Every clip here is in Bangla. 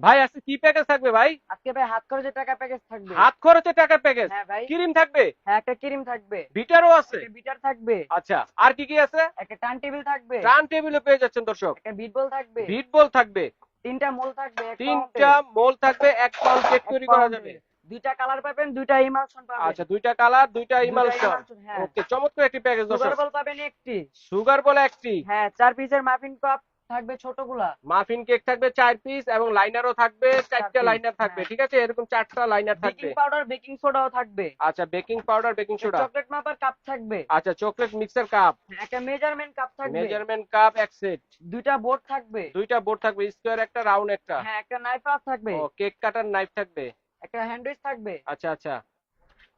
ভাই আজকে কি প্যাকেজ থাকবে ভাই? আজকে ভাই হাত খরচের টাকা প্যাকেজ থাকবে। হাত খরচে টাকার প্যাকেজ? হ্যাঁ ভাই। ক্রিম থাকবে? হ্যাঁ, একটা ক্রিম থাকবে, বিটারও আছে? একটা বিটার থাকবে, আচ্ছা, আর কি কি আছে? একটা টার্ন টেবিল থাকবে, টার্ন টেবিলও পেয়ে যাচ্ছেন দর্শক। একটা বিট বল থাকবে, বিট বল থাকবে। তিনটা মোল থাকবে এক তিনটা পাউন্ডের। মোল থাকবে, 1 পাউন্ড কেক এক তৈরি করা যাবে। পাউন্ডের দুইটা কালার পাবেন, দুইটা ইমালশন পাবেন। আচ্ছা, দুইটা কালার, দুইটা দুইটা ইমালশন। ইমালশন, হ্যাঁ। ওকে, চমৎকার একটি প্যাকেজ সুগার দর্শক। বল পাবেন একটি। সুগার বলে একটি। হ্যাঁ, 4 পিসের মাফিন কাপ থাকবে ছোটগুলা। মাফিন কেক থাকবে 4 পিস এবং লাইনারও থাকবে, চার 4টা পিস লাইনার থাকবে, হ্যাঁ। ঠিক আছে? এরকম 4টা লাইনার বেকিং থাকবে। পাউডার, বেকিং সোডাও থাকবে। আচ্ছা, baking powder, baking soda. Chocolate মাপার কাপ থাকবে। আচ্ছা, চকলেট মিক্সার কাপ। একটা মেজারমেন্ট কাপ থাকবে। মেজারমেন্ট কাপ এক সেট। দুইটা বোর্ড থাকবে। দুইটা বোর্ড থাকবে, স্কোয়ার একটা, রাউন্ড একটা। হ্যাঁ, একটা নাইফ থাকবে। ও, কেক কাটার নাইফ থাকবে। একটা হ্যান্ডউইচ থাকবে। আচ্ছা আচ্ছা,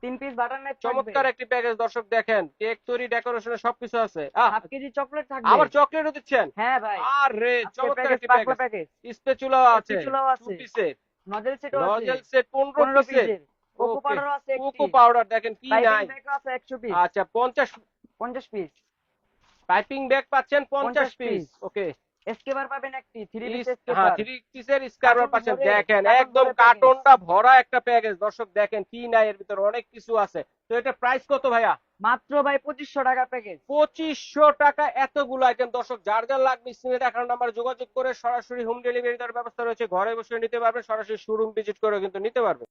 3 পিস বাটার নাইফ থাকবে। চমৎকার একটি প্যাকেজ দর্শক, দেখেন কেক তৈরি, ডেকোরেশনের সবকিছু আছে। হাফ কেজি চকলেট থাকবে। আবার চকলেটও দিচ্ছেন? হ্যাঁ ভাই। আরে আজকে চমৎকার প্যাকেজ একটি পাকলা প্যাকেজ। প্যাকেজ। স্প্যাচুলাও আছে, স্প্যাচুলাও 2 আছে। পিসের। নজেল সেটও আছে। নজেল সেট 15 15 পিসের। পিসের। কোকো ওকে, পাউডারও আছে কোকো একটি। পাউডার দেখেন কি পাইপিং নাই। ব্যাগও আছে 100 পিস। আচ্ছা, 50 50 পিস। পাইপিং ব্যাগ পাচ্ছেন 50 50 পিস। পিস। ওকে। এস্কেবার পাবেন একটি, 3 পিস হ্যাঁ, এস্কেবার। 3 পিসের স্কার্বার কার্টুন পাচ্ছেন, ভরে, দেখেন কার্টুন একদম ভরে প্যাকেজ। কার্টনটা ভরা একটা প্যাকেজ দর্শক, দেখেন কি নাই এর ভিতরে, অনেক কিছু আছে। তো এটা প্রাইস কত ভাইয়া? মাত্র ভাই 2500 টাকা প্যাকেজ। 2500 টাকা এতগুলো আইটেম দর্শক, যার যার লাগবে স্ক্রিনে দেখানো নাম্বার যোগাযোগ করে সরাসরি হোম ডেলিভারি দেওয়ার ব্যবস্থা রয়েছে, ঘরে বসে নিতে পারবেন, সরাসরি শোরুম ভিজিট করে কিন্তু নিতে পারবেন।